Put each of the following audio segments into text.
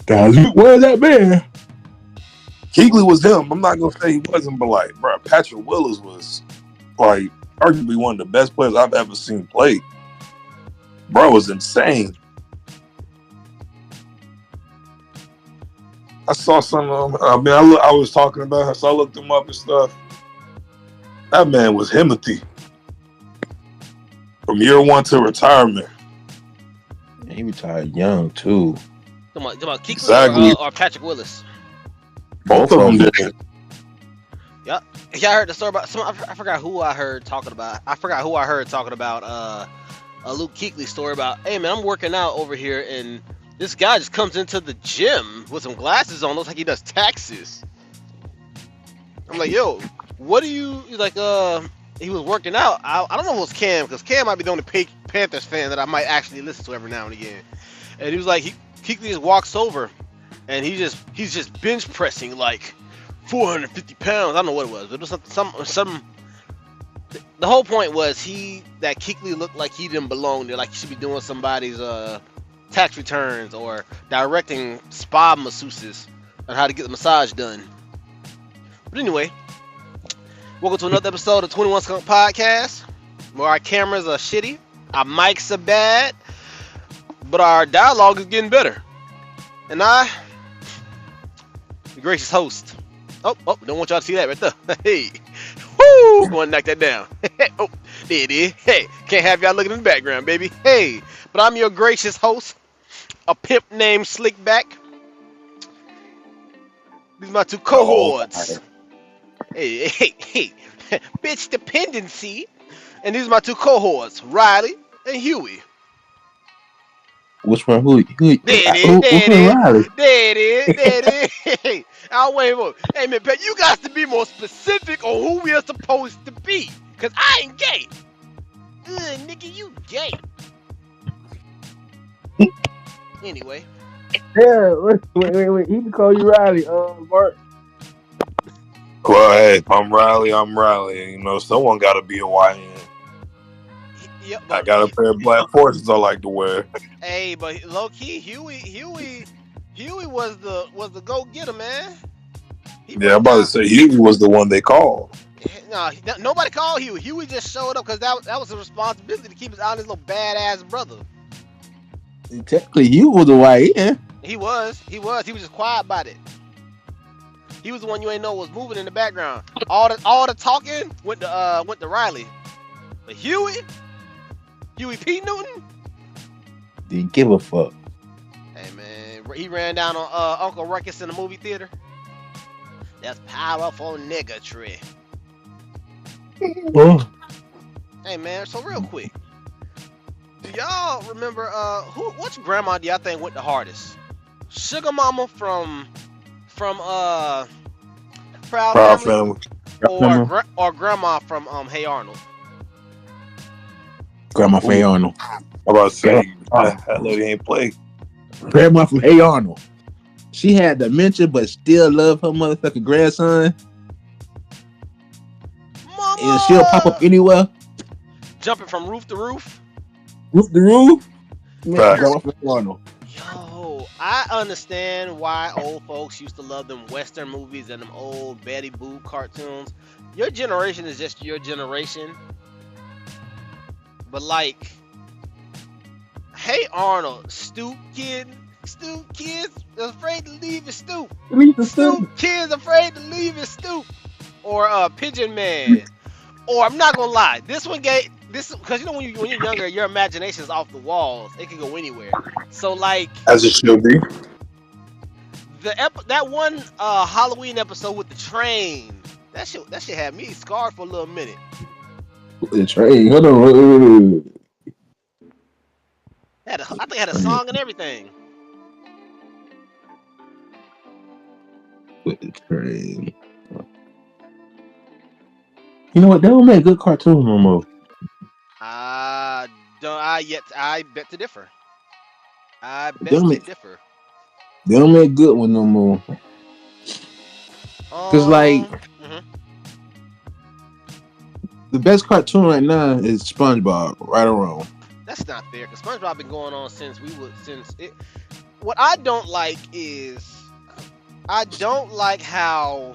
Where's that man? Kuechly was him. I'm not gonna say he wasn't, but like, bro, Patrick Willis was like arguably one of the best players I've ever seen play. Bro was insane. I saw some of them. I mean, I was talking about him, so I looked him up and stuff. That man was Himothy from year one to retirement. He retired young too. Come on, Kuechly Exactly. or Patrick Willis. Both of them did. Yeah, I heard the story about some. I forgot who I heard talking about. Luke Kuechly's story about. Hey man, I'm working out over here, and this guy just comes into the gym with some glasses on, looks like he does taxes. I'm like, yo, what do you? He's like, he was working out. I don't know if it was Cam, because Cam might be the only Panthers fan that I might actually listen to every now and again. And he was like, Kuechly just walks over, and he's just bench pressing like 450 pounds. I don't know what it was, but it was some. The whole point was that Kuechly looked like he didn't belong there, like he should be doing somebody's tax returns or directing spa masseuses on how to get the massage done. But anyway, welcome to another episode of 21 Skunk Podcast, where our cameras are shitty, our mics are bad, but our dialogue is getting better. And I, the gracious host. Oh, don't want y'all to see that right there. Hey, woo, going to knock that down. Oh, there it is. Hey, can't have y'all looking in the background, baby. Hey, but I'm your gracious host, a pimp named Slickback. These are my two cohorts. Hey, bitch dependency. And these are my two cohorts, Riley and Huey. Which one? Who? There Riley? it is. Hey, I'll wait more. Hey, man, Pat, you got to be more specific on who we are supposed to be. Because I ain't gay. Ugh, nigga, you gay. Anyway. Yeah, wait. He can call you Riley, Mark. Well, hey, I'm Riley. You know, someone got to be a YN. Yep, I got a pair of black forces I like to wear. Hey, but low key, Huey was the go getter, man. Yeah, I'm about to say Huey was the one they called. No, nobody called Huey. Huey just showed up because that was a responsibility to keep his honest little badass brother. Technically, you was the YN. He was just quiet about it. He was the one you ain't know was moving in the background. All the talking went to Riley, but Huey P. Newton didn't give a fuck. Hey man, he ran down on Uncle Ruckus in the movie theater. That's powerful niggatry. Oh. Hey man, so real quick, do y'all remember which grandma do y'all think went the hardest? Sugar Mama from Proud Family. Or Grandma from Hey Arnold? Grandma from Hey Arnold. I'm about to say that lady ain't played. Grandma from Hey Arnold. She had dementia, but still love her motherfucking grandson. Mama! And she'll pop up anywhere. Jumping from roof to roof. Roof to roof. Man, Right. Grandma from Hey Arnold. Yo, I understand why old folks used to love them Western movies and them old Betty Boop cartoons. Your generation is just your generation. But like, Hey Arnold, stoop kids afraid to leave his stoop. Stoop kids afraid to leave his stoop. Or Pigeon Man. Or I'm not gonna lie, this one gave this because you know when you're younger, your imagination is off the walls. It can go anywhere. So like, As it should be. that one Halloween episode with the train, that shit had me scarred for a little minute. The train. Hold on. I think it had a song and everything. With the train. You know what? They don't make good cartoons no more. I bet to differ. They don't make good one no more. Cause like the best cartoon right now is SpongeBob. Right or wrong? That's not fair. Cause SpongeBob been going on since what I don't like is I don't like how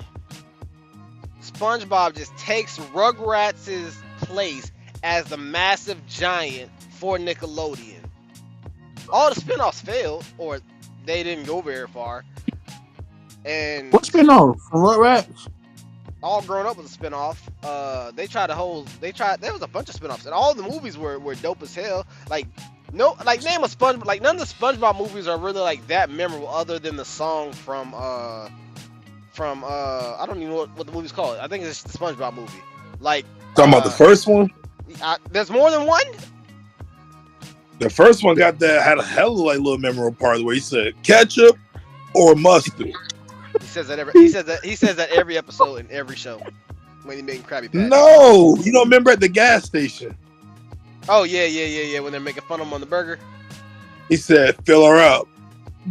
SpongeBob just takes Rugrats' place as the massive giant for Nickelodeon. All the spinoffs failed, or they didn't go very far. And What spinoff from Rugrats? All Grown Up was a spinoff. There was a bunch of spinoffs, and all the movies were dope as hell. Like name a SpongeBob. Like none of the SpongeBob movies are really like that memorable, other than the song from I don't even know what the movie's called. I think it's the SpongeBob movie. Like Talking about the first one. There's more than one. The first one had a hell of little memorable part where he said ketchup or mustard. He says that every episode in every show when he making Krabby Patty. No, you don't remember at the gas station. Oh yeah. When they're making fun of him on the burger. He said, "Fill her up."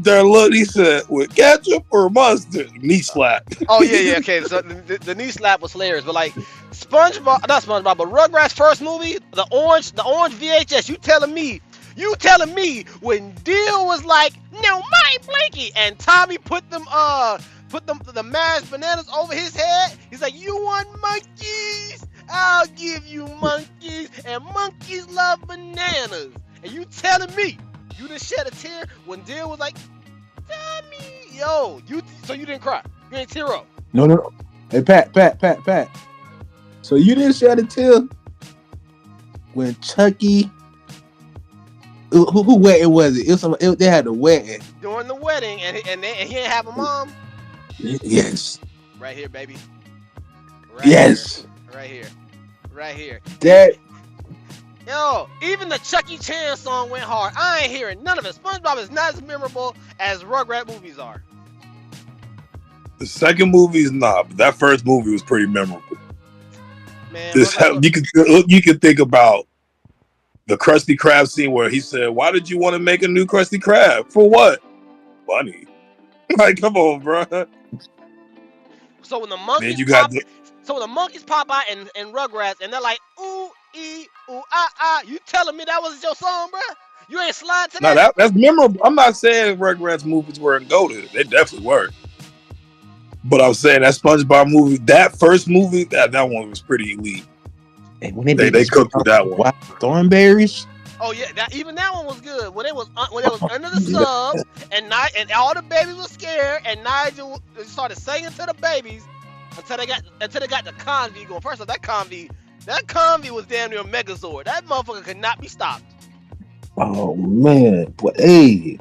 He said, "With ketchup or mustard?" Knee slap. Oh yeah. Okay, so the knee slap was hilarious, but like not SpongeBob, but Rugrats' first movie, the orange VHS. You telling me when Deal was like, "No, my blankie," and Tommy put the mashed bananas over his head. He's like, "You want monkeys? I'll give you monkeys, and monkeys love bananas." And you telling me you didn't shed a tear when Deal was like, "Tommy, yo, so you didn't cry? You didn't tear up?" No. Hey, Pat. So you didn't shed a tear when Chucky. Who wedding was it? They had a wedding. During the wedding, and he didn't have a mom. Yes. Right here, baby. Yes. Right here. That. Yo, even the Chuck E. Chan song went hard. I ain't hearing none of it. SpongeBob is not as memorable as Rugrat movies are. The second movie is not, but that first movie was pretty memorable. Man, you can think about the Krusty Krab scene where he said, "Why did you want to make a new Krusty Krab? For what? Money." Like, come on, bro. So when the monkeys when the monkeys pop out in Rugrats and they're like, "Ooh, ee, ooh, ah," you telling me that was your song, bro? You ain't slide to that? No, that's memorable. I'm not saying Rugrats movies weren't goated. They definitely were. But I'm saying that SpongeBob movie, that first movie, that one was pretty elite. And when they cooked with that one. Thornberries. Oh yeah, even that one was good. When it was under the sub, and all the babies were scared, and Nigel started singing to the babies until they got the convy going. First off, that convy was damn near a Megazord. That motherfucker could not be stopped. Oh man, but hey,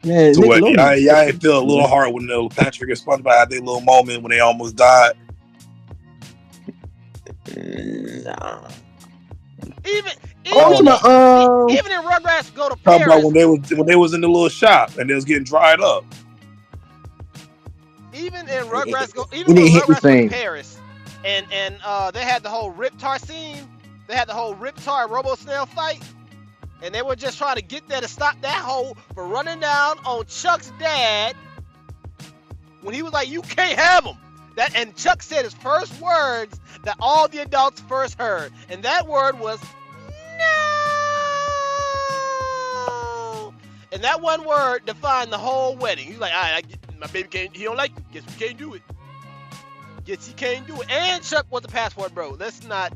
man. So what? Y'all ain't feel a little hard when Patrick and SpongeBob had their little moment when they almost died. Nah. Even in Rugrats Go to Paris. Talking about when they was in the little shop and they was getting dried up. Even in Rugrats Go to Paris, and they had the whole Riptar scene. They had the whole Riptar Robo Snail fight, and they were just trying to get there to stop that hoe from running down on Chuck's dad when he was like, "You can't have him." And Chuck said his first words that all the adults first heard, and that word was no. And that one word defined the whole wedding. He's like, "All right, my baby can't. He don't like you. Guess we can't do it. Guess he can't do it." And Chuck was the passport bro. That's not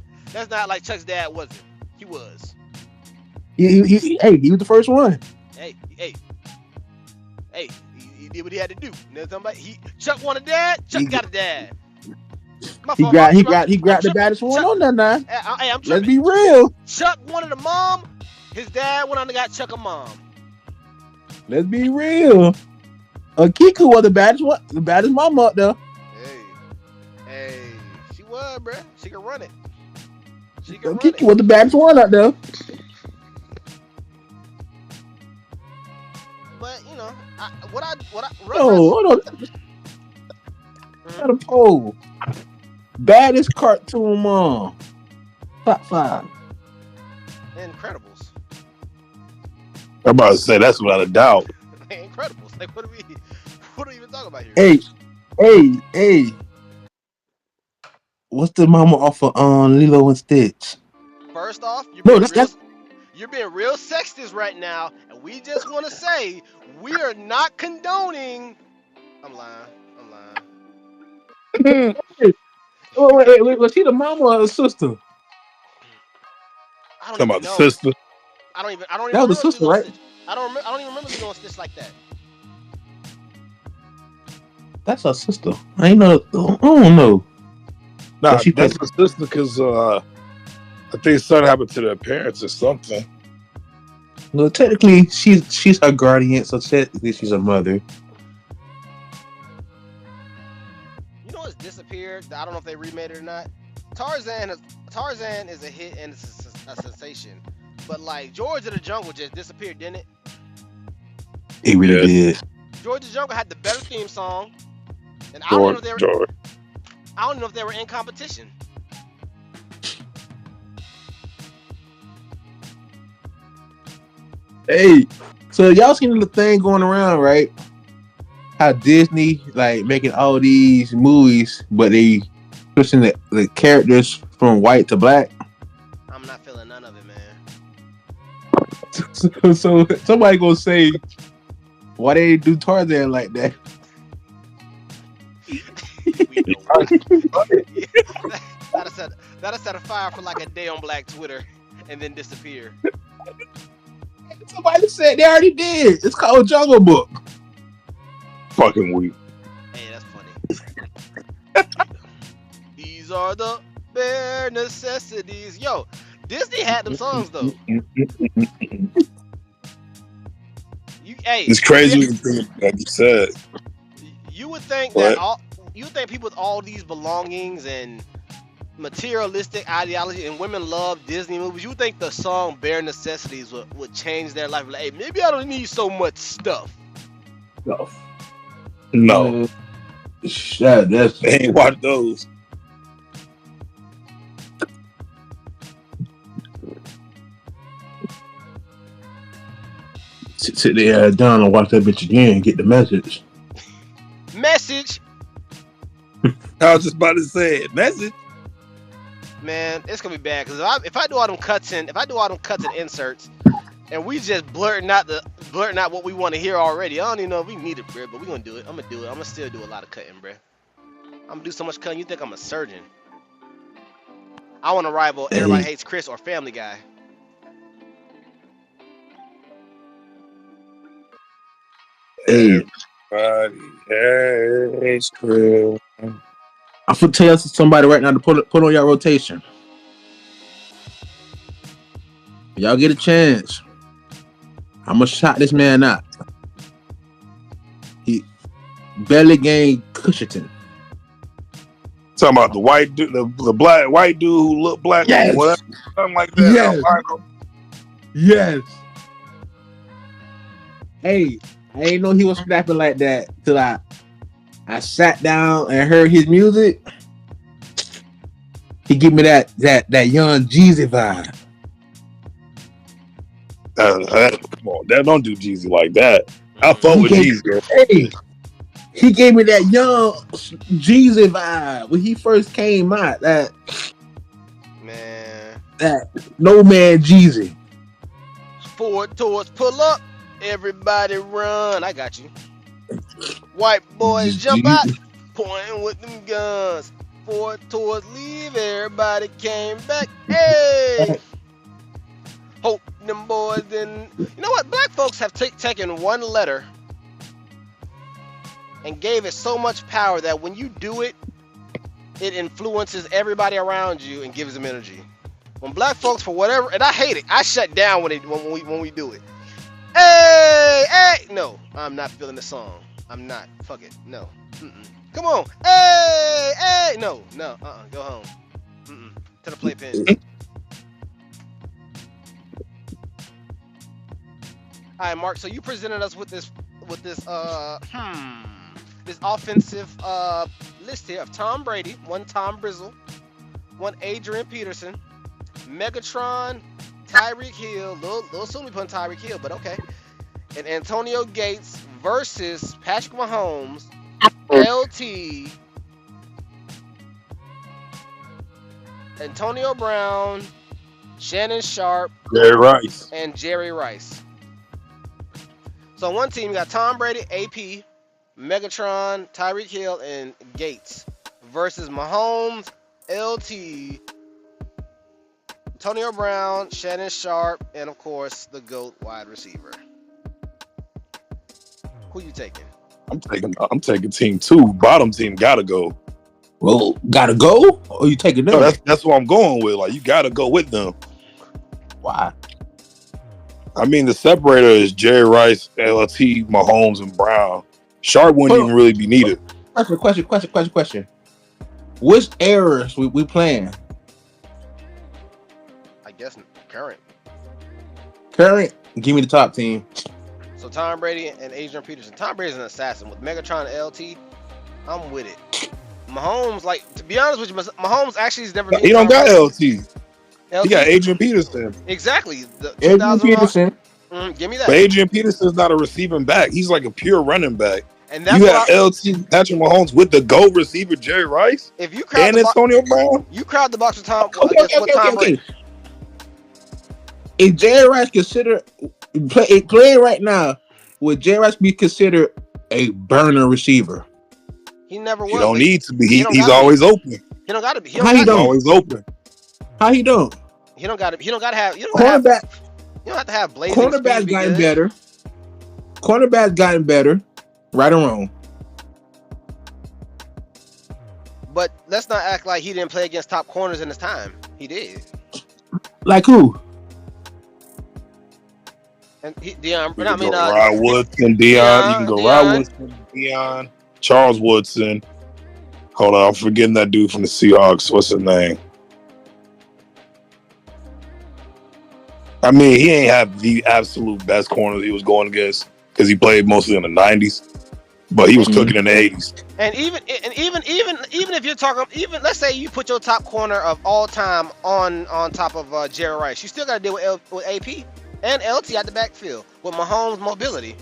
like Chuck's dad wasn't. He was. He was the first one. Hey. He did what he had to do. You know Chuck wanted a dad. Chuck got a dad. He grabbed the baddest one on that now. Let's be real. Chuck wanted a mom. His dad went on and got Chuck a mom. Let's be real. Kiku was the baddest mama up there. Hey, she was, bruh. She can run it. Kiku was the baddest one up there. But you know, hold on. Got a poll. Baddest cartoon mom. Top 5. Incredibles. I'm about to say that's without a doubt. Incredibles. Like what are we even talking about here? Hey. What's the mama off of Lilo and Stitch? First off, You're being real sexist right now, and we just want to say we are not condoning. I'm lying. I'm lying. Wait, was she the mama or the sister? I don't Talking even about the know. sister. I don't even That was the remember sister, Lilo and right? Stitch. I don't even remember Lilo and Stitch like that. That's her sister. I ain't know. I don't know. Nah, She that's played. the sister because I think something happened to their parents or something. No, technically, she's her guardian, so technically she's her mother. You know what's disappeared? I don't know if they remade it or not. Tarzan is a hit and it's a sensation. But like George of the Jungle just disappeared, didn't it? It really Yes. did. George of the Jungle had the better theme song, and I don't even know if they were in competition. Hey, so y'all seen the thing going around, right? How Disney like making all these movies, but they pushing the characters from white to black. I'm not feeling none of it, man. So somebody gonna say, why they do Tarzan like that? We know. That'll set a fire for like a day on Black Twitter, and then disappear. Somebody said they already did. It's called Jungle Book. Fucking weak. Hey, that's funny. These are the bare necessities. Yo, Disney had them songs though. It's crazy what you think, like you said. You would think What? that you would think people with all these belongings and materialistic ideology and women love Disney movies, you would think the song Bare Necessities would change their life. Like, hey, maybe I don't need so much stuff. No. That's They ain't watch those. sit there down and watch that bitch again and get the message. Message. I was just about to say it. Message. Man, it's gonna be bad because if I do all them cuts and inserts, and we just blurting out what we want to hear already, I don't even know if we need it, bro. But we gonna do it. I'm gonna do it. I'm gonna still do a lot of cutting, bro. I'm gonna do so much cutting. You think I'm a surgeon? I want to rival Everybody Hates Chris or Family Guy. Everybody hates Chris. I'm gonna tell somebody right now to put on your rotation. Y'all get a chance. I'm gonna shout this man out. He belly gang Cushington. Talking about the white dude, the black white dude who looked black, Yes. whatever, something like that. Yes. Yes. Hey, I ain't know he was snapping like that till I sat down and heard his music. He give me that young Jeezy vibe. Come on, that don't do Jeezy like that. I fuck with Jeezy. Hey, he gave me that young Jeezy vibe when he first came out. That no man Jeezy. Forward towards pull up, everybody run. I got you. White boys jump out, pointing with them guns. Forward towards leave, everybody came back. Hey, hope them boys didn't. You know what? Black folks have taken one letter and gave it so much power that when you do it, it influences everybody around you and gives them energy. When black folks, for whatever, and I hate it, I shut down when we do it. Hey, hey, no, I'm not feeling the song. I'm not. Fuck it. No. Mm-mm. Come on. Hey, hey, no, go home. To the playpen. All right, Mark. So you presented us with this offensive list here of Tom Brady, one Tom Brizzle, one Adrian Peterson, Megatron, Tyreek Hill, little soon we put Tyreek Hill, but okay, and Antonio Gates versus Patrick Mahomes, LT, Antonio Brown, Shannon Sharp, Jerry Rice. and Jerry Rice. So on one team, you got Tom Brady, AP, Megatron, Tyreek Hill, and Gates versus Mahomes, LT, Antonio Brown, Shannon Sharp, and of course the GOAT wide receiver. Who you taking? I'm taking team 2. Bottom team gotta go. Well, gotta go, or you taking them? No, that's what I'm going with. Like, you gotta go with them. Why? I mean, the separator is Jerry Rice, LT, Mahomes, and Brown. Sharp wouldn't even really be needed. Question. Which errors we playing? I guess current. Current. Give me the top team. So Tom Brady and Adrian Peterson. Tom Brady's an assassin with Megatron and LT. I'm with it. Mahomes, like, to be honest with you, Mahomes actually has never been. He don't got LT. LT. He got Adrian Peterson. Exactly. Adrian Peterson. Give me that. But Adrian Peterson's not a receiving back. He's like a pure running back. And that's you have LT Patrick Mahomes with the GOAT receiver Jerry Rice. If you crowd and Antonio Brown, you crowd the box with Tom. Tom Brady. Is Jerry Rice considered playing right now? Would Jerry Rice be considered a burner receiver? He never was. He don't need to be. He's always open. He don't got to be. How he don't? Always open. How he don't? He don't got to. He don't got to have. You don't cornerback. You don't have to have blazing. Cornerback's gotten better. Cornerback's gotten better. Right or wrong. But let's not act like he didn't play against top corners in his time. He did. Like who? And Deion. You can go Rod Woodson, Deion. You can go Rod Woodson, Deion, Charles Woodson. Hold on, I'm forgetting that dude from the Seahawks. What's his name? I mean, he ain't have the absolute best corners he was going against because he played mostly in the 90s. But he was cooking in the 80s. And even if you're talking, let's say you put your top corner of all time on top of Jerry Rice, you still got to deal with AP and LT at the backfield with Mahomes' mobility.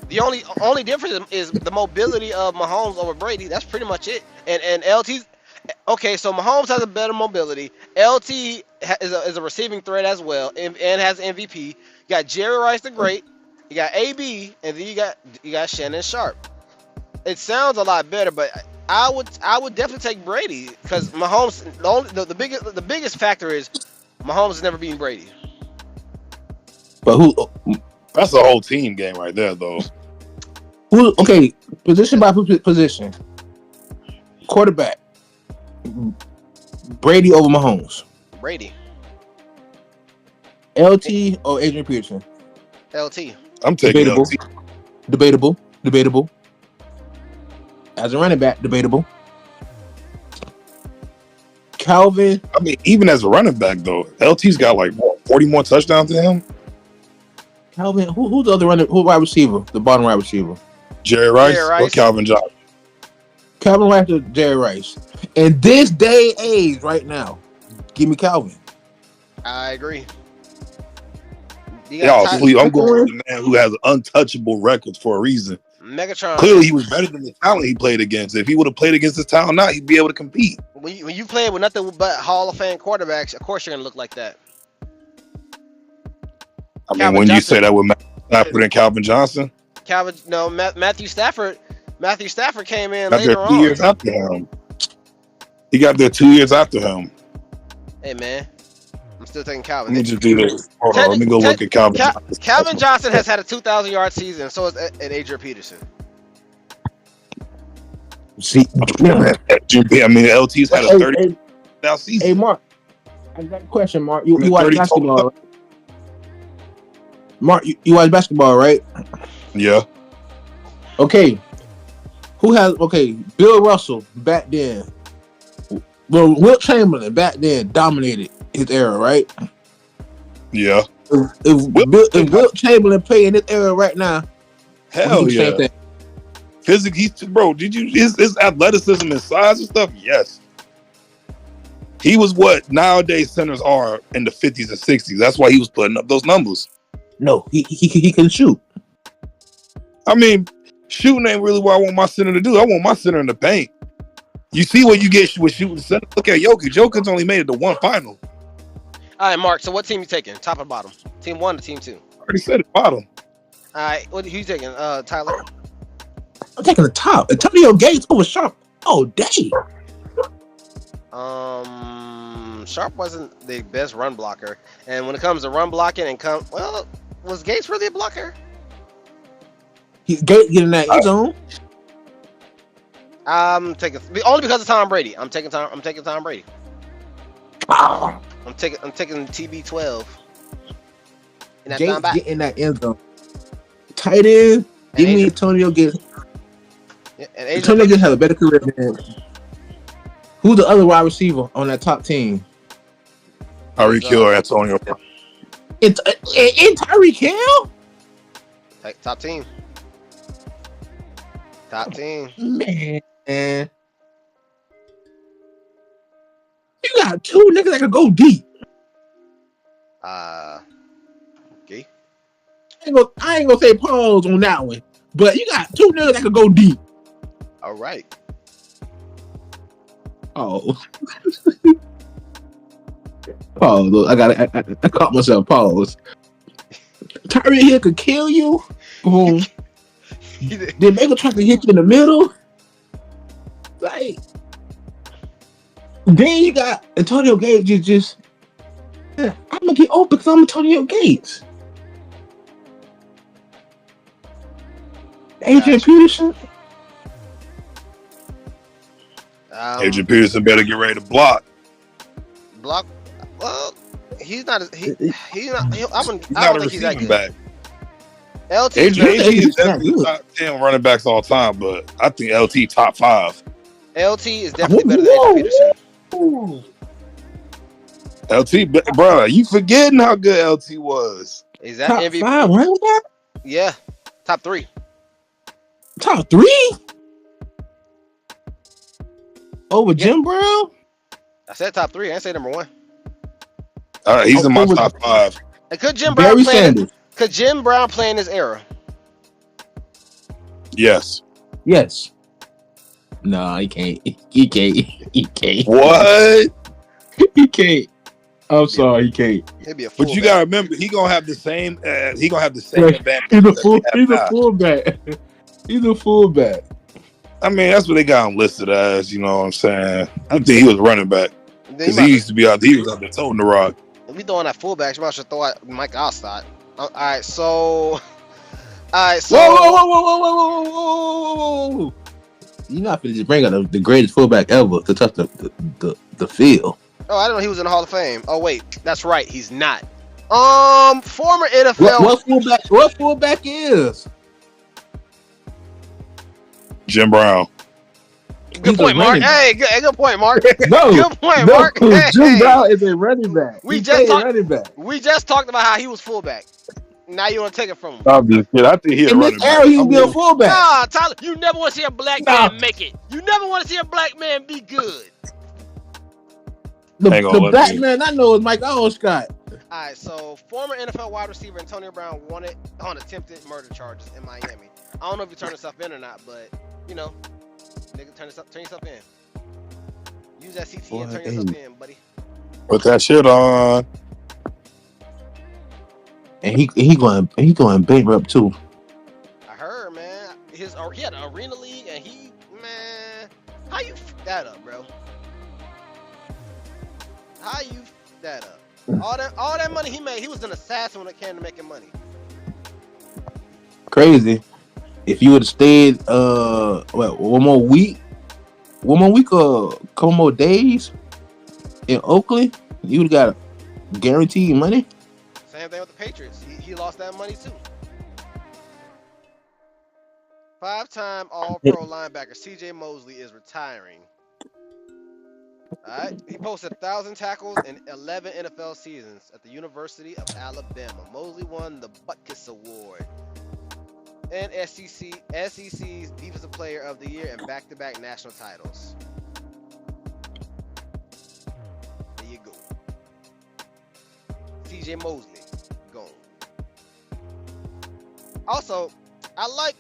The only difference is the mobility of Mahomes over Brady. That's pretty much it. And LT's okay. So Mahomes has a better mobility. LT is a receiving threat as well, and has MVP. You got Jerry Rice the Great. You got AB, and then you got Shannon Sharp. It sounds a lot better, but I would definitely take Brady because Mahomes. The biggest factor is Mahomes has never beaten Brady. But who? That's a whole team game right there, though. Who? Okay, position by position. Quarterback. Brady over Mahomes. Brady. LT or Adrian Peterson. LT. I'm taking LT. Debatable. As a running back, debatable. Calvin. I mean, even as a running back, though, LT's got like 40 more touchdowns than him. Calvin, who's the other wide receiver? The bottom wide receiver. Jerry Rice or Calvin Johnson? Calvin Rice or Jerry Rice. In this day and age, right now, give me Calvin. I agree. Y'all sleep. I'm going with the man who has untouchable records for a reason. Megatron. Clearly, he was better than the talent he played against. If he would have played against this talent now, he'd be able to compete. When you play with nothing but Hall of Fame quarterbacks, of course you're going to look like that. I mean, when you say that with Matthew Stafford and Calvin Johnson? Matthew Stafford came in later on. 2 years after him. He got there 2 years after him. Hey, man. I'm still taking Calvin. Let me just do this. Hold on, let me go look at Calvin Johnson. Calvin Johnson has had a 2,000-yard season, so has Adrian Peterson. See, I mean, LT's had a 30 now season. Hey, Mark, I got a question, Mark. You watch basketball, right? Mark, you watch basketball, right? Yeah. Okay. Bill Russell back then. Well, Wilt Chamberlain back then dominated his era, right? Yeah. If Wilt Chamberlain play in this era right now, hell yeah. Physics, bro. His athleticism and size and stuff? Yes. He was what nowadays centers are in the 50s and 60s. That's why he was putting up those numbers. No, he can shoot. I mean, shooting ain't really what I want my center to do. I want my center in the paint. You see what you get with shooting center? Look at Jokic. Jokic's only made it to one final. All right, Mark. So what team you taking? Top or bottom? Team 1 or team 2? I already said it, bottom. All right. Who you taking? Tyler. I'm taking the top. Antonio Gates over Sharp. Oh, dang. Sharp wasn't the best run blocker, and when it comes to run blocking was Gates really a blocker? He's getting that end zone. I'm taking only because of Tom Brady. I'm taking Tom Brady. Oh. I'm taking TB12. Gates getting that end zone. Tight end. Give me Antonio Gates. Yeah, Antonio Gates has a better career than. Who's the other wide receiver on that top team? Tyreek Hill or Antonio. In Tyreek Hill? Top team. Man. You got two niggas that can go deep. Okay. I ain't gonna say pause on that one. But you got two niggas that can go deep. All right. Oh. Pause. I caught myself. Pause. Tyreek Hill could kill you. Boom. Then Baker try to hit you in the middle. Like, then you got Antonio Gates. I'm gonna get open because I'm Antonio Gates. Adrian Peterson. Adrian Peterson better get ready to block. Block. Well, he's not. He's not. I don't think he's that good. Back. LT is definitely top 10 running backs all time, but I think LT top 5. LT is definitely better than Adrian Peterson. LT, bro, you forgetting how good LT was. Is that top MVP? 5 running back? Yeah, top 3. Top 3? Over Jim Brown? I said top 3. I didn't say number 1. He's in my top 5. And could Jim Brown play in this era? Yes. No, he can't. He can't. What? He can't. I'm sorry, he can't. He'd be a but you gotta remember, he gonna have the same. Advantage. He's a fullback. He's a fullback. I mean, that's what they got him listed as. You know what I'm saying? I think he was running back because he used to be out. He was out there toting the rock. If we throwing that fullback, you might should throw out Mike Allstott. All right, so. Whoa. You're not finna just bring out the greatest fullback ever to touch the field. Oh, I didn't know he was in the Hall of Fame. Oh wait, that's right, he's not. Former NFL. What fullback is? Jim Brown. Good point, Mark. Hey, good point, Mark. No, good point, Mark. Jim Brown is a running back. We just talked about how he was fullback. Now you want to take it from him. Obviously, I think he's a running back. He would be a fullback. Nah, Tyler, you never want to see a black man make it. You never want to see a black man be good. The black man I know is Mike Allstott. Alright, so former NFL wide receiver Antonio Brown wanted on attempted murder charges in Miami. I don't know if you turn yourself in or not, but you know, nigga, turn yourself in. Use that CT and turn yourself in, buddy. Put that shit on. And he going bankrupt too. I heard, man. He had an arena league, and how you f that up, bro? How you f that up? All that money he made, he was an assassin when it came to making money. Crazy. If you would have stayed one more week or a couple more days in Oakland, you would have got guaranteed money. Same thing with the Patriots. He lost that money too. 5-time All-Pro linebacker C.J. Mosley is retiring. Alright, he posted 1,000 tackles in 11 NFL seasons at the University of Alabama. Mosley won the Butkus Award and SEC's Defensive Player of the Year and back-to-back national titles. There you go. C.J. Mosley, gone. Also, I like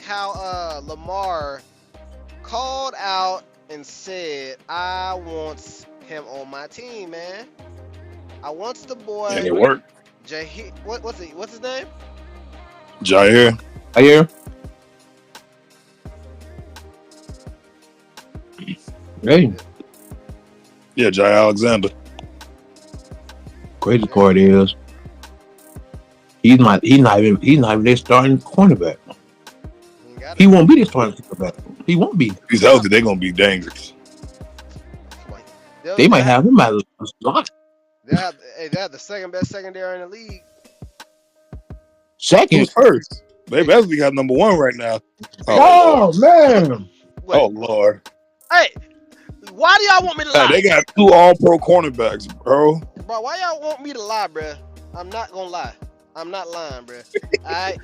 how Lamar called out and said, I want him on my team, man. I wants the boy. And it worked. What's his name? Jair. Hey. Yeah, Jair Alexander. Crazy part is he's not even their starting cornerback. He won't be their starting cornerback. He won't be. He's healthy. They're gonna be dangerous. They might have him at a slot. They have the second best secondary in the league. Second. Who's first? They basically got number one right now. Oh man. Wait. Oh Lord. Hey, why do y'all want me to lie? Hey, they got 2 all-pro cornerbacks, bro. Bro, why y'all want me to lie, bro? I'm not gonna lie. I'm not lying, bro. Alright.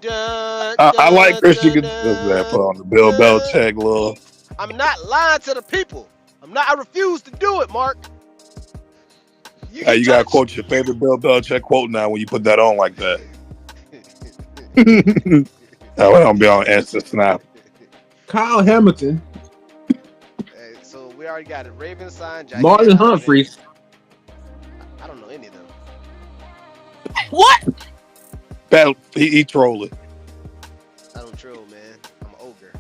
I like Christian Gonzalez put on the Bill Belichick little. I'm not lying to the people. I refuse to do it, Mark. You gotta quote your favorite Bill Belichick quote now when you put that on like that. I don't be on instant snap. Kyle Hamilton. Hey, so we already got it. Ravens signed. Marlon Humphreys. I don't know any of them. What? He trolling. I don't troll, man. I'm an ogre.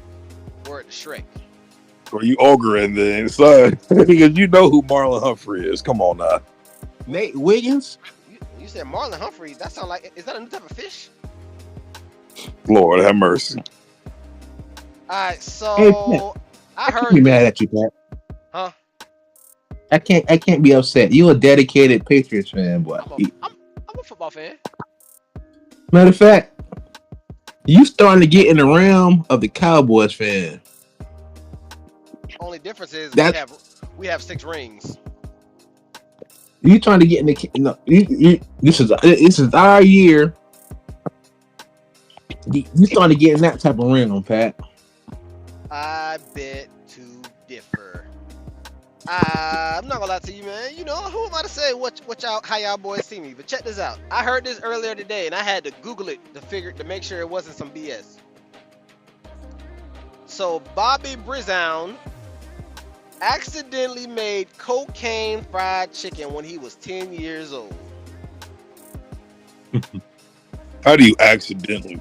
Word to Shrek. Or you ogre and then son, because you know who Marlon Humphrey is. Come on now. Nate Wiggins. You said Marlon Humphrey. That sound like, is that a new type of fish? Lord have mercy. All right, so Hey, I heard. Can't be mad at you, Pat. Huh? I can't be upset. You a dedicated Patriots fan, boy. I'm a football fan. Matter of fact, you starting to get in the realm of the Cowboys fan. Only difference is we have 6 rings. You trying to get in the this is our year. You starting to get in that type of realm, Pat. I bet to differ. I'm not gonna lie to you, man. You know, who am I to say how y'all boys see me? But check this out. I heard this earlier today, and I had to Google it to make sure it wasn't some BS. So Bobby Brizown accidentally made cocaine fried chicken when he was 10 years old. How do you accidentally?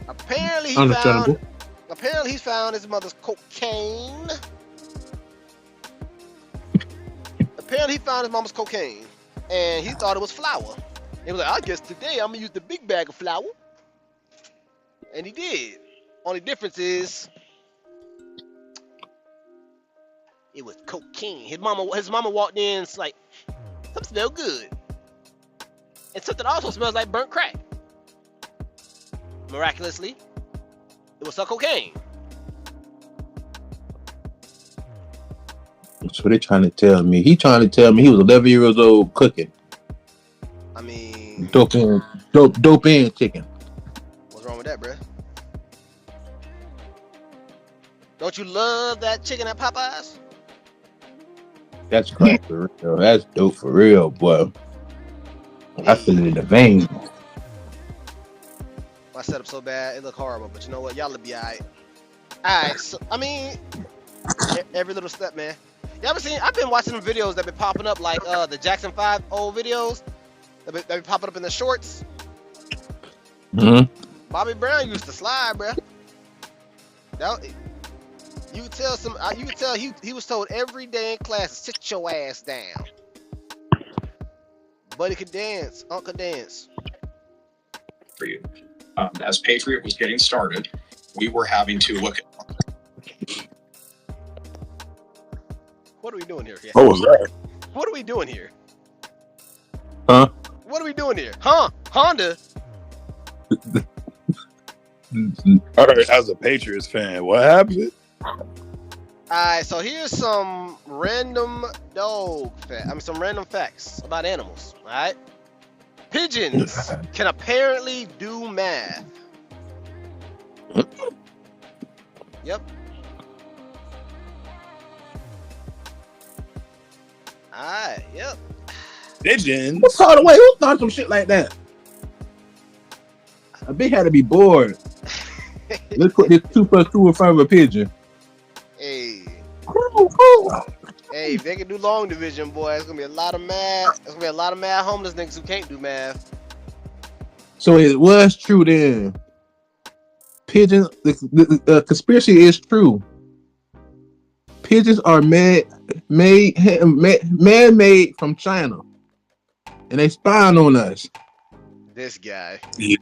Apparently he found his mother's cocaine. Apparently he found his mama's cocaine, and he thought it was flour. He was like, I guess today I'm gonna use the big bag of flour, and he did. Only difference is it was cocaine. His mama walked in, it's like, something smells good, and something also smells like burnt crack. Miraculously, it was cocaine. That's what they trying to tell me. He trying to tell me he was 11 years old cooking. I mean, dope in chicken. What's wrong with that, bruh? Don't you love that chicken at Popeyes? That's crack for real. That's dope for real, boy. I feel it in the veins. My setup so bad, it look horrible, but you know what? Y'all will be alright. Alright, so I mean, every little step, man. You ever seen? I've been watching them videos that been popping up, like the Jackson 5 old videos that been popping up in the shorts. Mm-hmm. Bobby Brown used to slide, bruh. You could tell he was told every day in class to sit your ass down. Buddy could dance, Uncle dance. For you. As Patriot was getting started, we were having to look at. What are we doing here? What was that? What are we doing here? Huh? What are we doing here? Huh? Honda? All right, as a Patriots fan, what happened? Alright, so here's some random some random facts about animals. Alright? Pigeons can apparently do math. Yep. Alright, yep. Pigeons. Who thought some shit like that? A big had to be bored. Let's put this 2 + 2 in front of a pigeon. Hey. Hey, if they can do long division, boy, it's gonna be a lot of mad. It's gonna be a lot of mad homeless niggas who can't do math. So it was true then. Pigeons. The conspiracy is true. Pigeons are man-made from China, and they spying on us. This guy. Yeah.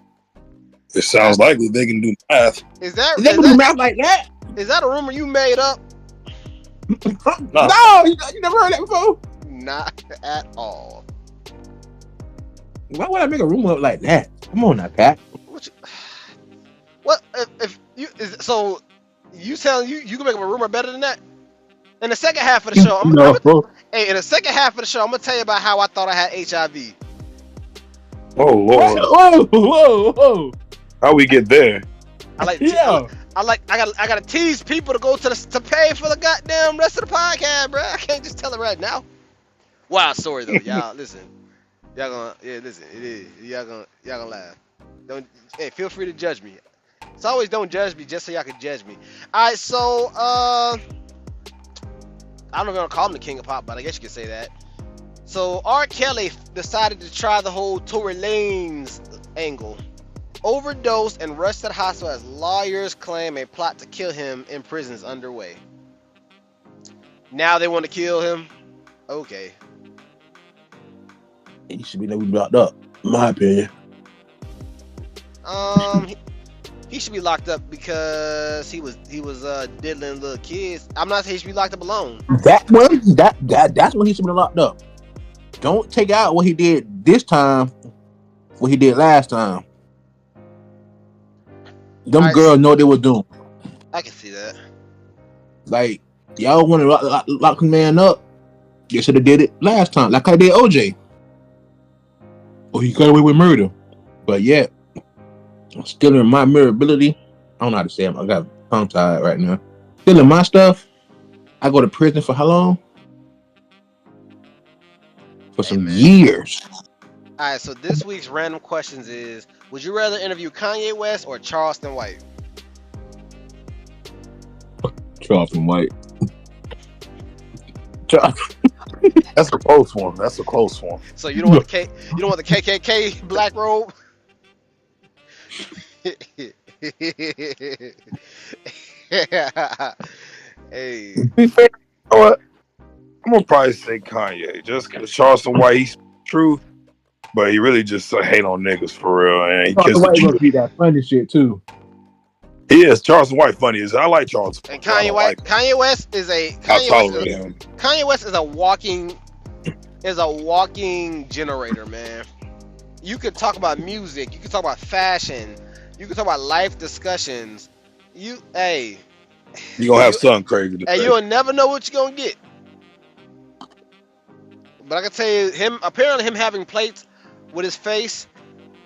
It sounds likely they can do math. Is that do math like that? Is that a rumor you made up? No, you never heard that before. Not at all. Why would I make a rumor up like that? Come on now, Pat. What if you is so? You telling you can make up a rumor better than that? In the second half of the show, in the second half of the show, I'm gonna tell you about how I thought I had HIV. Oh Lord! Whoa! How we get there? I gotta tease people to go to pay for the goddamn rest of the podcast, bro. I can't just tell it right now. Wild story though, y'all. Listen, listen. It is y'all gonna laugh. Feel free to judge me. It's always don't judge me just so y'all can judge me. All right, so I don't know if I'm gonna call him the king of pop, but I guess you could say that. So R. Kelly decided to try the whole Tory Lanez angle. Overdosed and rushed to the hospital as lawyers claim a plot to kill him in prison is underway. Now they want to kill him? Okay. He should be locked up, in my opinion. He should be locked up because he was diddling little kids. I'm not saying he should be locked up alone. That's when he should be locked up. Don't take out what he did this time, what he did last time. Them girls know what they were doing. I can see that. Like, y'all want to lock the man up? You should have did it last time, like I did OJ. Oh, he got away with murder. But yeah, still in my murderability. I don't know how to say it. I got tongue tied right now. Still in my stuff. I go to prison for how long? For some years. Alright, so this week's random questions is: would you rather interview Kanye West or Charleston White? Charleston White. That's a close one. So you don't want the KKK black robe? Hey. Be fair, you know what? I'm gonna probably say Kanye, just because Charleston White, he's true, but he really just hate on niggas for real, and he Charleston White gonna be that funny shit too. He is. Charleston White funny. I like Charleston. And Kanye West is a walking generator, man. You could talk about music, you could talk about fashion, you could talk about life discussions. You gonna have something crazy to say. You'll never know what you're gonna get. But I can tell you, him having plates with his face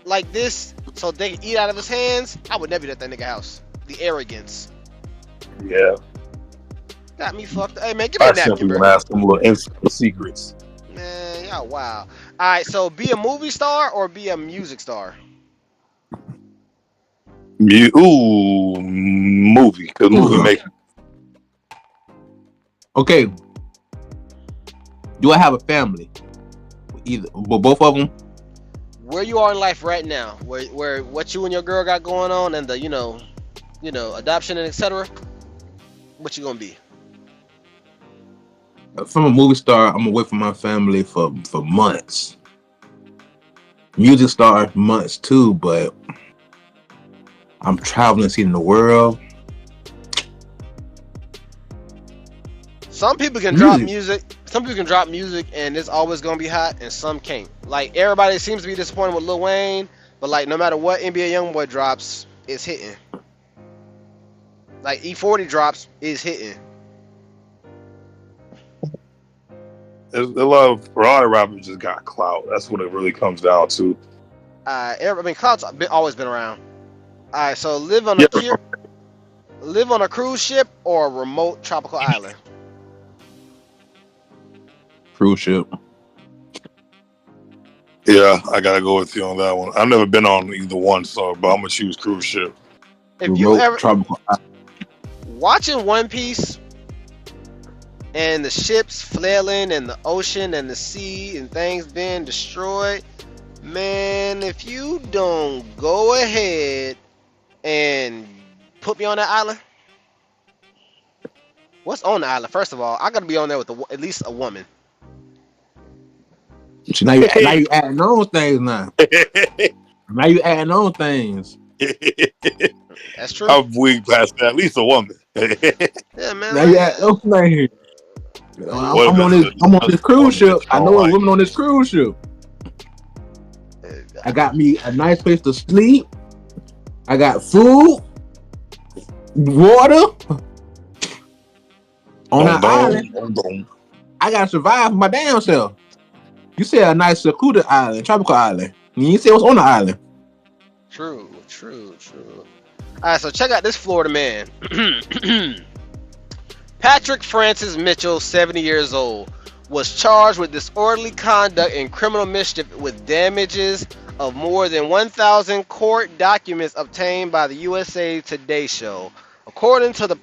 like this so they can eat out of his hands, I would never eat at that nigga house. The arrogance. Yeah. Got me fucked up. Hey man, give me a napkin, bro. I simply want to ask some little secrets. Man, y'all wow. Alright, so be a movie star or be a music star? Movie. Because movie makes. Okay. Do I have a family? Both of them? Where you are in life right now, where what you and your girl got going on, and the you know, adoption and etc. What you gonna be? If I'm a movie star, I'm away from my family for months. Music star, months too, but I'm traveling, seeing the world. Some people can drop music. Some people can drop music and it's always gonna be hot, and some can't. Like everybody seems to be disappointed with Lil Wayne, but like no matter what NBA YoungBoy drops, it's hitting. Like E40 drops, is hitting. A lot of rappers just got clout. That's what it really comes down to. Clout's always been around. All right, so live on a cruise ship or a remote tropical island. Cruise ship. Yeah, I gotta go with you on that one. I've never been on either one, but I'm gonna choose cruise ship. If you ever watching One Piece and the ships flailing and the ocean and the sea and things being destroyed. Man, if you don't go ahead and put me on that island. What's on the island? First of all, I gotta be on there with at least a woman. Now you adding on things now. Now you adding on things. That's true. I'm weak past that. At least a woman. Yeah, man. Now you adding on things. I'm on this cruise ship. I know a woman on this cruise ship. I got me a nice place to sleep. I got food, water on that island. I gotta survive my damn self. You said a nice secluded island, tropical island. You didn't say what's on the island. True. All right, so check out this Florida man. Patrick Francis Mitchell, 70 years old, was charged with disorderly conduct and criminal mischief with damages of more than 1,000 court documents obtained by the USA Today show. According to the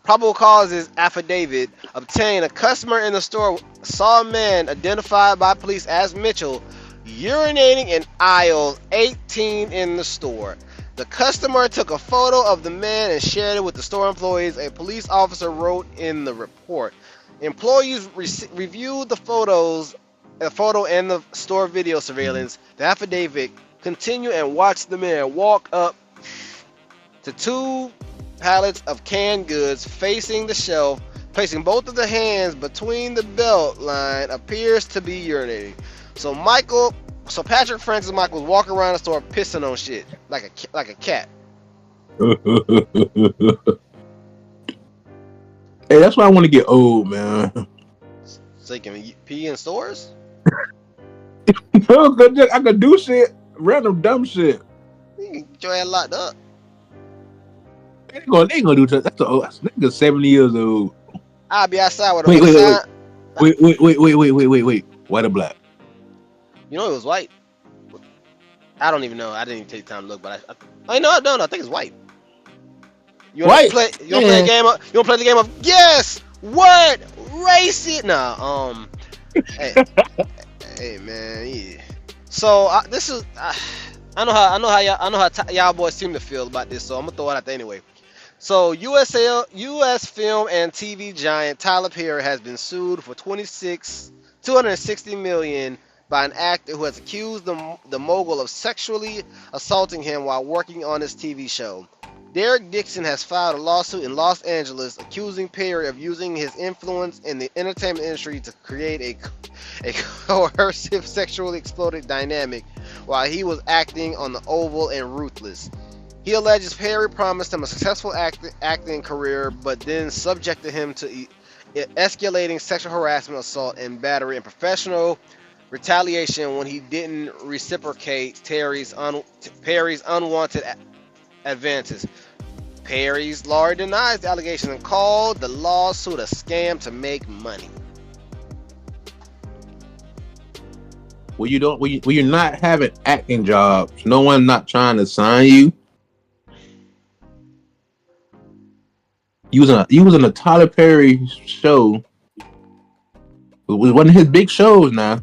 probable causes affidavit obtained, a customer in the store saw a man identified by police as Mitchell urinating in aisle 18 in the store. The customer took a photo of the man and shared it with the store employees, a police officer wrote in the report. Employees reviewed the photo and the store video surveillance. The affidavit continued and watched the man walk up to 2 pallets of canned goods facing the shelf, placing both of the hands between the belt line, appears to be urinating. So Patrick Francis Michael was walking around the store pissing on shit like a cat. Hey, that's why I want to get old, man. So you can pee in stores? I could do shit, random dumb shit. You can get your ass locked up. They ain't gonna do that. That's nigga 70 years old. I'll be outside with a Wait. White or black? You know it was white. I don't even know. I didn't even take time to look, but I think it's white. You want to play the game of guess what race it? Nah. Hey man. Yeah. So this is. I know how y'all boys seem to feel about this, so I'm gonna throw it out there anyway. So U.S. film and TV giant Tyler Perry has been sued for $260 million by an actor who has accused the mogul of sexually assaulting him while working on his TV show. Derek Dixon has filed a lawsuit in Los Angeles accusing Perry of using his influence in the entertainment industry to create a coercive sexually exploited dynamic while he was acting on The Oval and Ruthless. He alleges Perry promised him a successful acting career, but then subjected him to escalating sexual harassment, assault, and battery and professional retaliation when he didn't reciprocate Perry's unwanted advances. Perry's lawyer denies the allegation and called the lawsuit a scam to make money. When you're not having acting jobs, no one not trying to sign you. You was in a Tyler Perry show. It was one of his big shows now.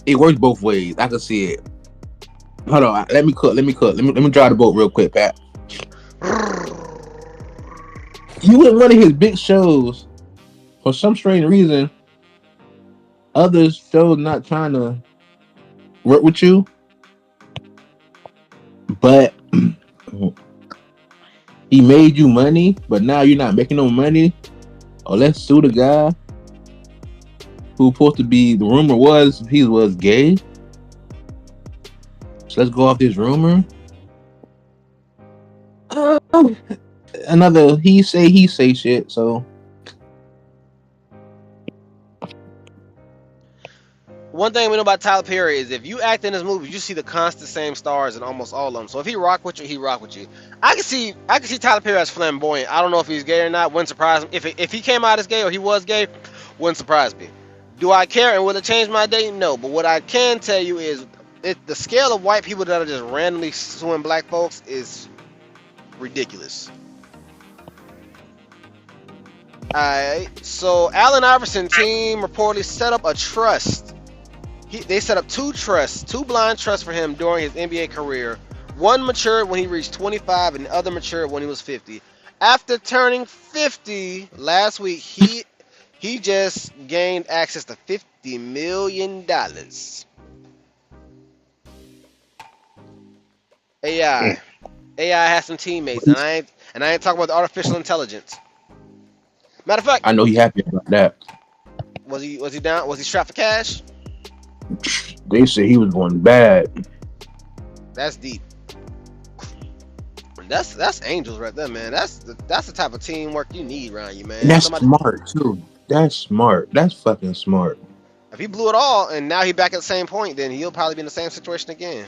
It works both ways. I can see it. Hold on, let me drive the boat real quick, Pat. You in one of his big shows. For some strange reason, other shows not trying to work with you. But he made you money, but now you're not making no money. Oh, let's sue the guy who supposed to be, the rumor was he was gay. So let's go off this rumor. Another he say shit. So one thing we know about Tyler Perry is if you act in his movies, you see the constant same stars in almost all of them. So if he rock with you, he rock with you. I can see Tyler Perry as flamboyant. I don't know if he's gay or not. Wouldn't surprise me. If he came out as gay or he was gay, wouldn't surprise me. Do I care and will it change my day? No. But what I can tell you is the scale of white people that are just randomly suing black folks is ridiculous. Alright, so Allen Iverson team reportedly set up a trust. They set up two blind trusts for him during his NBA career. One matured when he reached 25 and the other matured when he was 50. After turning 50 last week, he just gained access to $50 million. AI has some teammates, and I ain't talking about the artificial intelligence. Matter of fact, I know he happy about that. Was he down? Was he strapped for cash? They said he was going bad. That's deep. That's angels right there, man. That's the type of teamwork you need around you, man. And that's smart too. That's smart. That's fucking smart. If he blew it all and now he's back at the same point, then he'll probably be in the same situation again.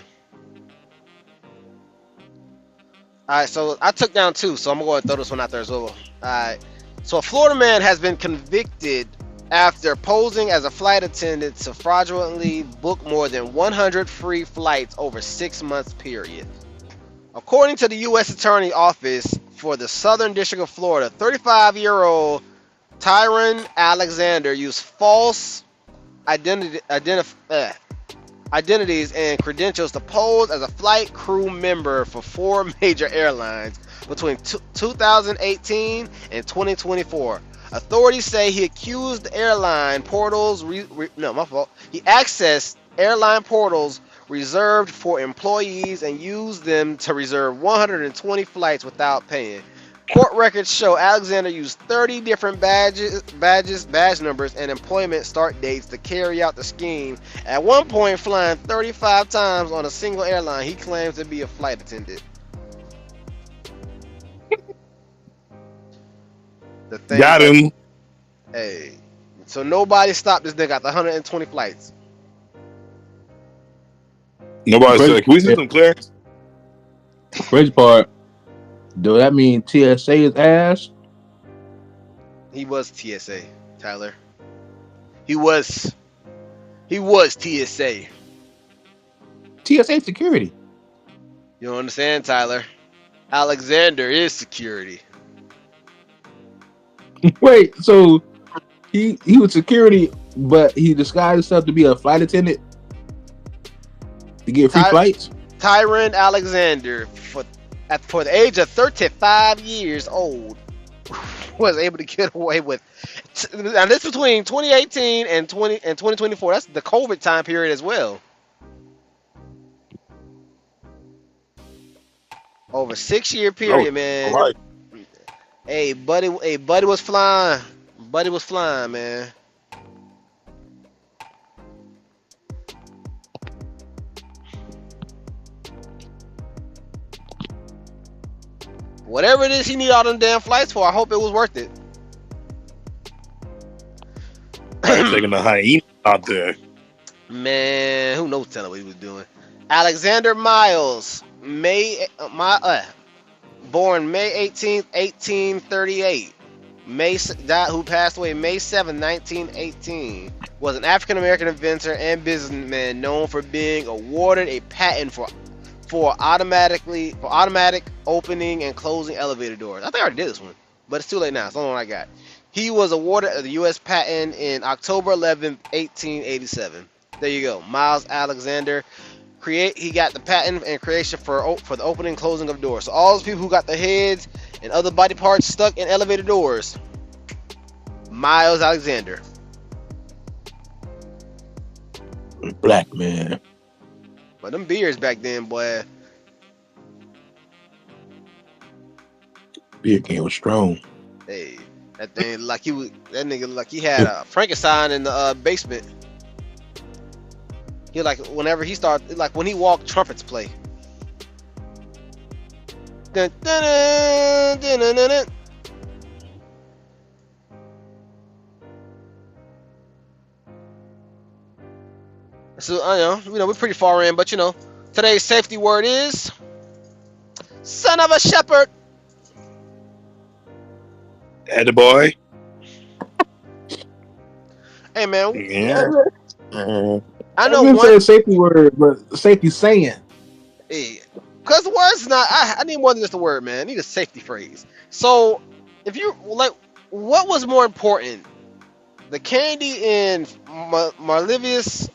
Alright, so I took down two, so I'm gonna go ahead and throw this one out there as well. Alright. So a Florida man has been convicted after posing as a flight attendant to fraudulently book more than 100 free flights over 6 months period. According to the U.S. Attorney Office for the Southern District of Florida, 35-year-old Tyron Alexander used false identities and credentials to pose as a flight crew member for 4 major airlines between 2018 and 2024. Authorities say he accused the airline portals. He accessed airline portals reserved for employees and used them to reserve 120 flights without paying. Court records show Alexander used 30 different badge numbers, and employment start dates to carry out the scheme. At one point, flying 35 times on a single airline, he claims to be a flight attendant. Got him. Hey, so nobody stopped this nigga after 120 flights. Nobody said, "Can we see some clearance?" Crazy part. Do that mean TSA is ass? He was TSA, Tyler. He was TSA. TSA security. You don't understand, Tyler? Alexander is security. Wait, so he was security, but he disguised himself to be a flight attendant to get free flights? Tyron Alexander, for the age of 35 years old, was able to get away with. Now this is between 2018 and 2024. That's the COVID time period as well. Over 6-year period, man. Right. Hey, buddy was flying. Buddy was flying, man. Whatever it is he need all them damn flights for, I hope it was worth it. Taking the hyena out there. Man, who knows telling what he was doing. Alexander Miles, born May 18th, 1838. Who passed away May 7th, 1918. Was an African-American inventor and businessman known for being awarded a patent for automatic opening and closing elevator doors. I think I already did this one, but it's too late now. It's the only one I got. He was awarded the U.S. patent in October 11th, 1887. There you go. Miles Alexander. He got the patent and creation for the opening and closing of doors. So all those people who got their heads and other body parts stuck in elevator doors, Miles Alexander. Black man. But them beers back then, boy. Beer game was strong. Hey, that thing that nigga like he had a Frankenstein in the basement. He like whenever he started, like when he walked, trumpets play. Dun, dun, dun, dun, dun, dun, dun. So we're pretty far in, but today's safety word is son of a shepherd. Atta boy. Hey man, Yeah. I know I one say a safety word, but safety saying. Hey, because the word's not. I need more than just a word, man. I need a safety phrase. So if you like, what was more important, the candy in Marchivius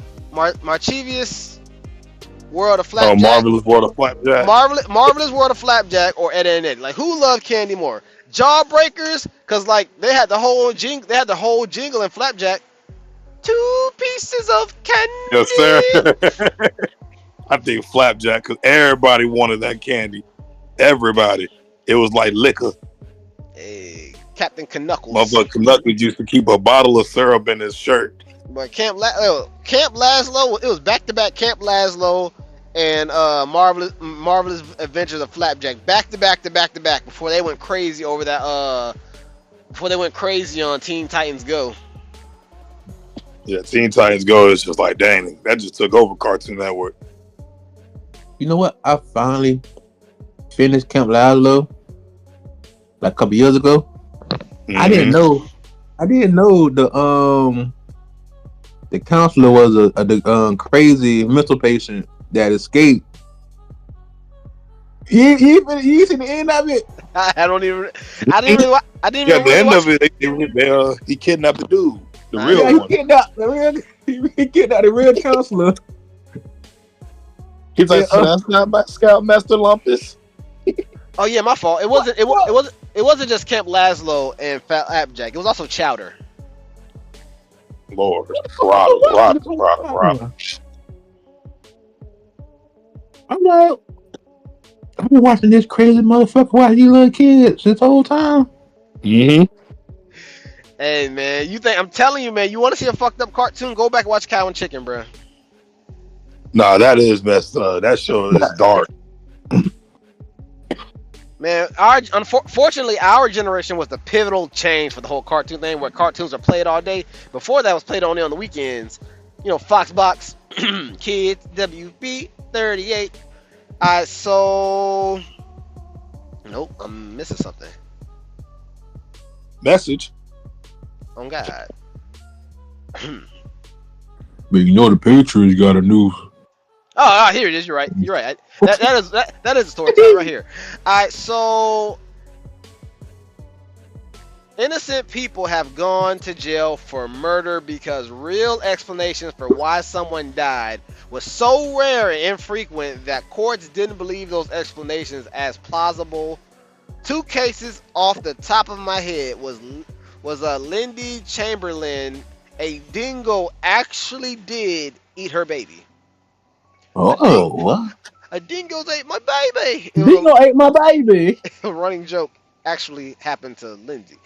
World of Oh, Flapjack, Marvelous World of Flapjack. Marvelous World of Flapjack, or Ed and Ed? Like, who loved candy more? Jawbreakers, cause like they had the whole jingle in Flapjack. 2 pieces of candy. Yes, sir. I think Flapjack, because everybody wanted that candy. Everybody. It was like liquor. Hey, Captain Knuckles. Motherfucker Knuckles used to keep a bottle of syrup in his shirt. But Camp Lazlo, it was back to back Camp Lazlo and Marvelous Adventures of Flapjack, back to back before they went crazy over that. Before they went crazy on Teen Titans Go. Yeah, Teen Titans Go is just like, dang, that just took over Cartoon Network. You know what? I finally finished Camp Lazlo like a couple years ago. Mm-hmm. I didn't know the counselor was a crazy mental patient that escaped. You seen the end of it? I didn't really Yeah, the end watch. of it, he kidnapped the dude, the real Yeah, one. he kidnapped the real counselor. He's like, so that's not my Scoutmaster Lumpus. Oh yeah, my fault. It wasn't just Camp Lazlo and Flapjack. It was also Chowder. Lord, rock. I'm like, I've been watching this crazy motherfucker watch these little kids this whole time. Mm-hmm. Hey man, I'm telling you, man, you want to see a fucked up cartoon? Go back and watch Cow and Chicken, bro. Nah, that is messed up. That show is dark. Man, unfortunately, our generation was the pivotal change for the whole cartoon thing, where cartoons are played all day. Before that was played only on the weekends. You know, Foxbox, Kids, WB, 38. So... Nope, I'm missing something. Message. Oh, God. But you know the Patriots got a new... Oh, here it is. You're right. That is the story time right here. All right, so innocent people have gone to jail for murder because real explanations for why someone died was so rare and infrequent that courts didn't believe those explanations as plausible. 2 cases off the top of my head was Lindy Chamberlain. A dingo actually did eat her baby. Oh, what? A dingo's ate my baby. Dingo ate my baby. A running joke actually happened to Lindsay.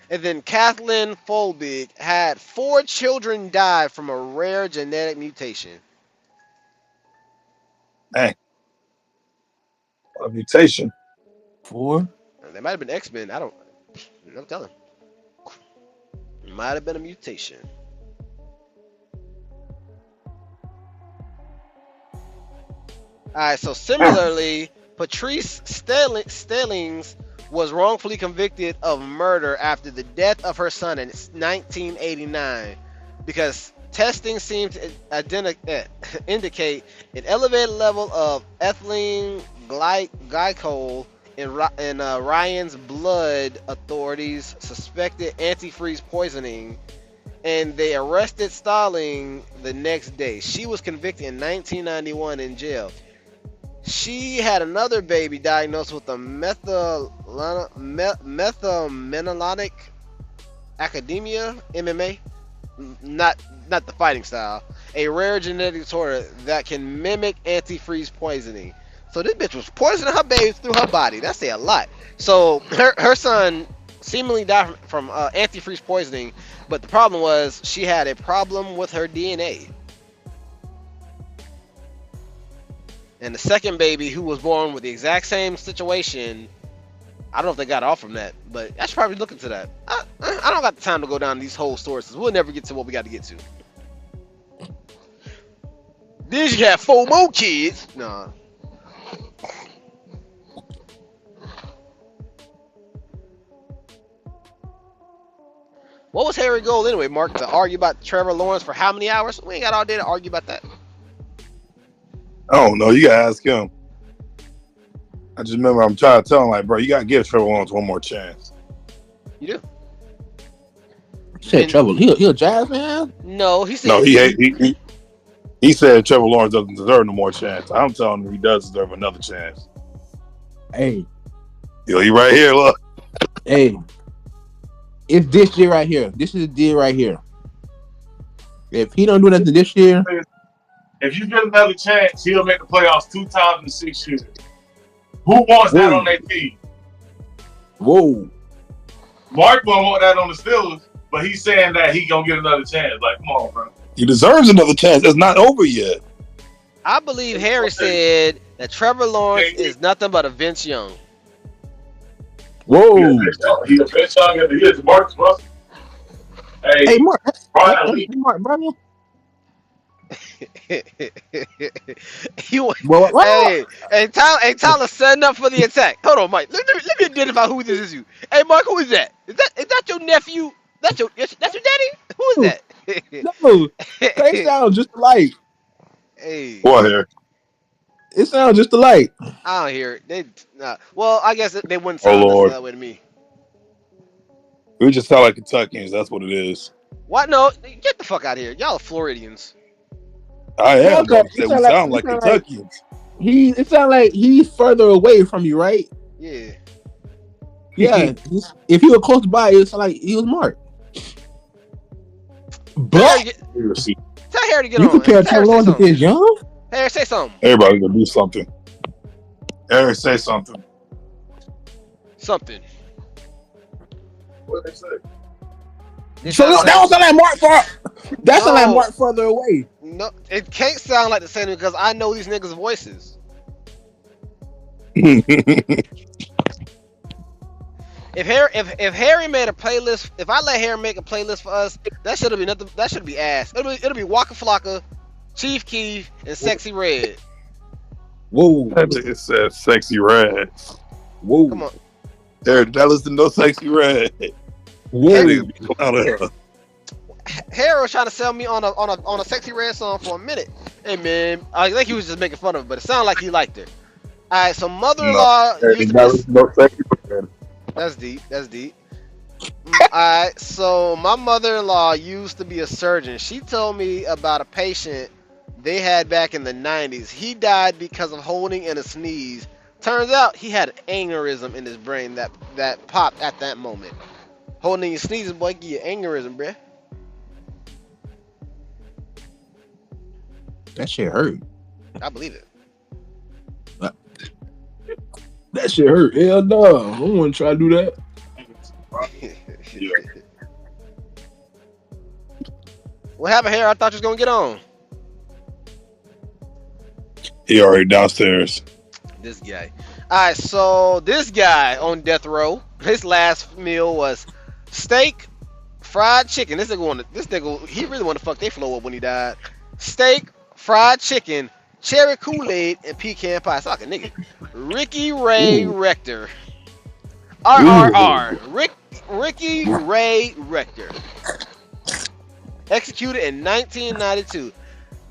And then Kathleen Folbig had 4 children die from a rare genetic mutation. Dang. A mutation. 4? They might have been X-Men. I'm telling. It might have been a mutation. Alright, so similarly, Patrice Stellings was wrongfully convicted of murder after the death of her son in 1989 because testing seemed to indicate an elevated level of ethylene glycol in Ryan's blood. Authorities suspected antifreeze poisoning, and they arrested Stalling the next day. She was convicted in 1991 in jail. She had another baby diagnosed with a methylmalonic academia, MMA, not the fighting style, a rare genetic disorder that can mimic antifreeze poisoning. So this bitch was poisoning her baby through her body. That's a lot. So her son seemingly died from antifreeze poisoning, but the problem was she had a problem with her DNA. And the second baby, who was born with the exact same situation, I don't know if they got off from that, but I should probably look into that. I don't got the time to go down these whole sources. We'll never get to what we got to get to. Then she had 4 more kids. Nah. What was Harry Gold anyway, Mark? To argue about Trevor Lawrence for how many hours? We ain't got all day to argue about that. I don't know. You gotta ask him. I just remember I'm trying to tell him, like, bro, you gotta give Trevor Lawrence one more chance. You do. Said Trevor. He a Jazz fan? No, he said No, he said Trevor Lawrence doesn't deserve no more chance. I'm telling him he does deserve another chance. Hey, Yo, he right here. Look. hey, it's this year right here. This is the deal right here. If he don't do nothing this year, if you get another chance, he'll make the playoffs 2 times in 6 years. Who wants that on their team? whoa. Mark won't want that on the Steelers, but he's saying that he gonna get another chance. Like, come on, bro. He deserves another chance. It's not over yet. I believe Harry said that Trevor Lawrence is nothing but a Vince Young. Whoa. He's a Vince Young and he is Marcus Russell. Hey, Mark. Brian Mark, brother. Tyler setting up for the attack. Hold on, Mike. Let me identify who this is. You. Hey, Mark, who is that? Is that your nephew? That's your daddy? Who is that? No, they sound just alike. Hey. What here? It sounds just alike. I don't hear it. Well, I guess they wouldn't sound that way to me. We just sound like Kentuckians. That's what it is. What? No, get the fuck out of here. Y'all are Floridians. I am. Okay, We sound like Kentuckians. It sounds like he's further away from you, right? Yeah. Yeah. If he was close by, it sounded like he was Mark. But tell Harry to get you on. compare Trevor Lawrence to Vince Young? Harry, say something. Everybody's gonna do something. Harry, say something. Something. What they say? So that was like Mark That's like Mark further away. No, it can't sound like the same because I know these niggas' voices. If Harry made a playlist, if I let Harry make a playlist for us, that should be nothing. That should be ass. It'll be Waka Flocka, Chief Keef, and Sexy Red. Whoa! It says Sexy Red. Whoa! Come on, Harry, that listen to no Sexy Red. Whoa! Harry was trying to sell me on a Sexy Red song for a minute. Hey man, I think he was just making fun of it, but it sounded like he liked it. All right, so mother-in-law used to be. No Sexy Red. That's deep. Alright, so my mother-in-law used to be a surgeon. She told me about a patient they had back in the 90s. He died because of holding in a sneeze. Turns out he had an aneurysm in his brain that popped at that moment. Holding in your sneezes, boy, give you an aneurysm, bruh. That shit hurt. I believe it. That shit hurt. Hell no. I don't want to try to do that. What happened here? I thought you was going to get on. He already downstairs. This guy. Alright, so this guy on death row, his last meal was steak, fried chicken. This nigga, he really wanted to fuck their flow up when he died. Steak, fried chicken, cherry Kool-Aid, and pecan pie. It's like a nigga. Ricky Ray Rector. RRR. Ricky Ray Rector. Executed in 1992.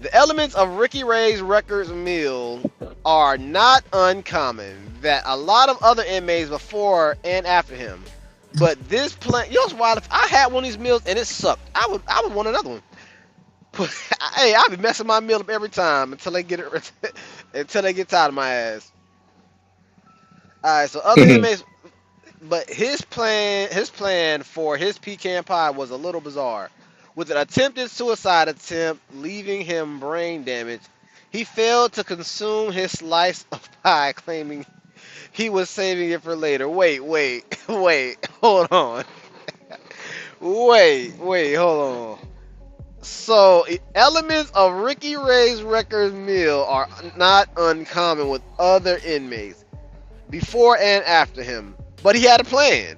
The elements of Ricky Ray Rector's meal are not uncommon that a lot of other inmates before and after him. But this plan, you know what's wild? If I had one of these meals and it sucked, I would want another one. Hey, I'll be messing my meal up every time until they get tired of my ass. Alright, so other inmates, but his plan for his pecan pie was a little bizarre. With an attempted suicide attempt leaving him brain damage, he failed to consume his slice of pie, claiming he was saving it for later. Wait, hold on. Wait, hold on. So, elements of Ricky Ray Rector's meal are not uncommon with other inmates before and after him, but he had a plan.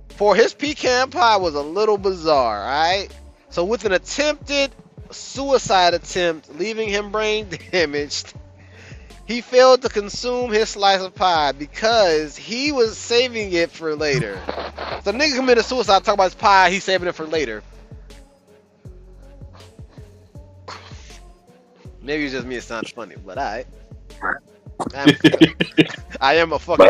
For his pecan pie was a little bizarre, alright? So with an attempted suicide attempt leaving him brain damaged, he failed to consume his slice of pie because he was saving it for later. So the nigga committed suicide, talking about his pie, he's saving it for later. Maybe it's just me, it sounds funny, but alright. I am a fucking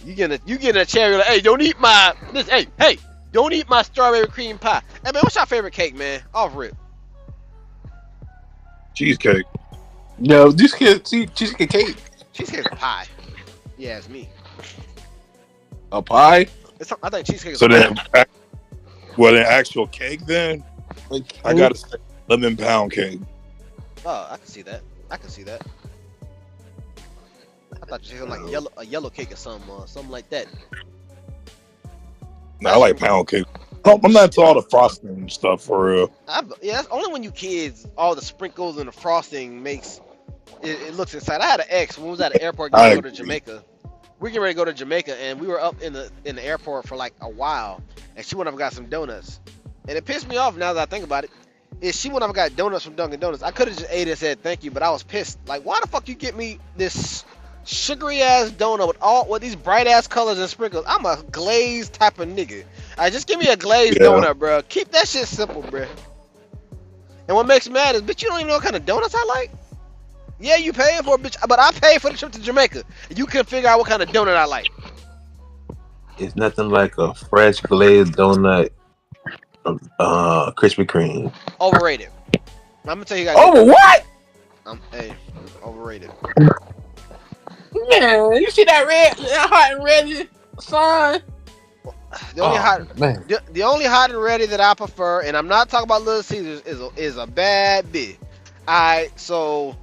You getting a cherry? Like, hey, don't eat my this. Hey, don't eat my strawberry cream pie. Hey man, what's your favorite cake, man? Off rip. Cheesecake. No, cheesecake cake. Cheesecake's a pie. Yeah, it's me. A pie? I think cheesecake is So a then, pie. well, an actual cake then? Like, I gotta say lemon pound cake. Oh, I can see that. I thought you said like a yellow cake or something like that. No, I like pound cake. I'm not into all the frosting and stuff for real. Yeah, that's only when you kids, all the sprinkles and the frosting makes it looks inside. I had an ex when we was at the airport getting ready to go to Jamaica. We getting ready to go to Jamaica, and we were up in the airport for like a while, and she went up and got some donuts, and it pissed me off now that I think about it. Is she went up and got donuts from Dunkin' Donuts? I could have just ate it and said thank you, but I was pissed. Like, why the fuck you get me this sugary ass donut with these bright ass colors and sprinkles? I'm a glazed type of nigga. Just give me a glazed donut, bro. Keep that shit simple, bro. And what makes me mad is, bitch, you don't even know what kind of donuts I like. Yeah, you paying for it, bitch, but I paid for the trip to Jamaica. You can figure out what kind of donut I like. It's nothing like a fresh glazed donut, Krispy Kreme. Overrated. I'm gonna tell you guys. Oh, what? Hey, overrated. Man, you see that hot and ready sign? The only hot and ready that I prefer, and I'm not talking about Little Caesars, is a bad bitch. Alright, so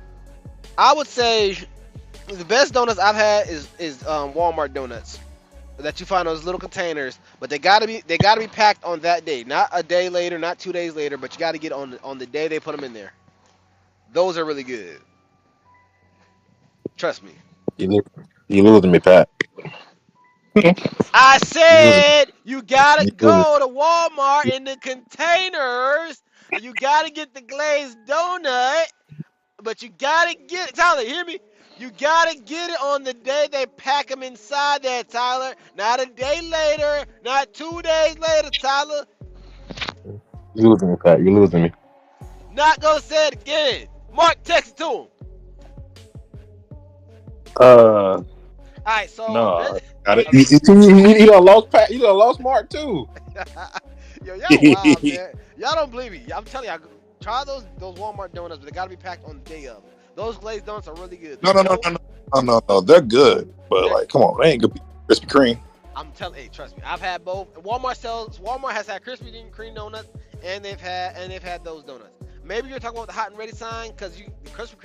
I would say the best donuts I've had is Walmart donuts that you find in those little containers, but they gotta be packed on that day, not a day later, not 2 days later, but you gotta get on the day they put them in there. Those are really good. Trust me. You losing me, Pat. I said you gotta go to Walmart in the containers, and you gotta get the glazed donut, but you gotta get it. Tyler, hear me? You gotta get it on the day they pack them inside there, Tyler. Not a day later, not 2 days later, Tyler. You losing me, Pat. You losing me. Not gonna say it again. Mark, text it to him. Alright, so no, got it. You done lost Pat. You done lost Mark too. Yo, y'all wild, man. Y'all don't believe me. I'm telling y'all, try those Walmart donuts, but they gotta be packed on the day of. Those glazed donuts are really good. No. They're good, but like, come on, they ain't gonna be Krispy Kreme. I'm telling, hey, trust me, I've had both. Walmart has had Krispy Kreme donuts, and they've had those donuts. Maybe you're talking about the hot and ready sign, because Krispy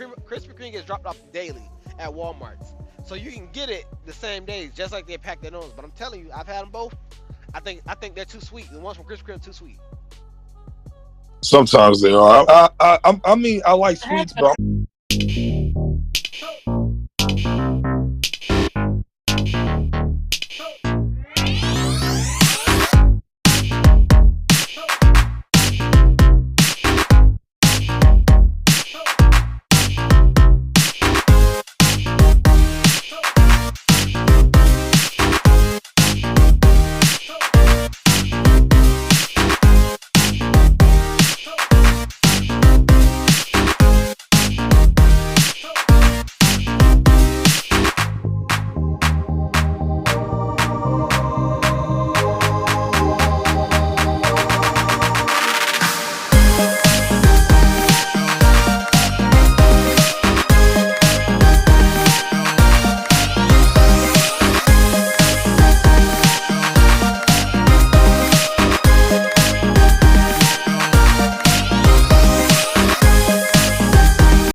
Kreme gets dropped off daily at Walmart's, so you can get it the same days, just like they pack their donuts. But I'm telling you, I've had them both. I think they're too sweet. The ones from Krispy Kreme are too sweet. Sometimes they are. I mean, I like sweets, but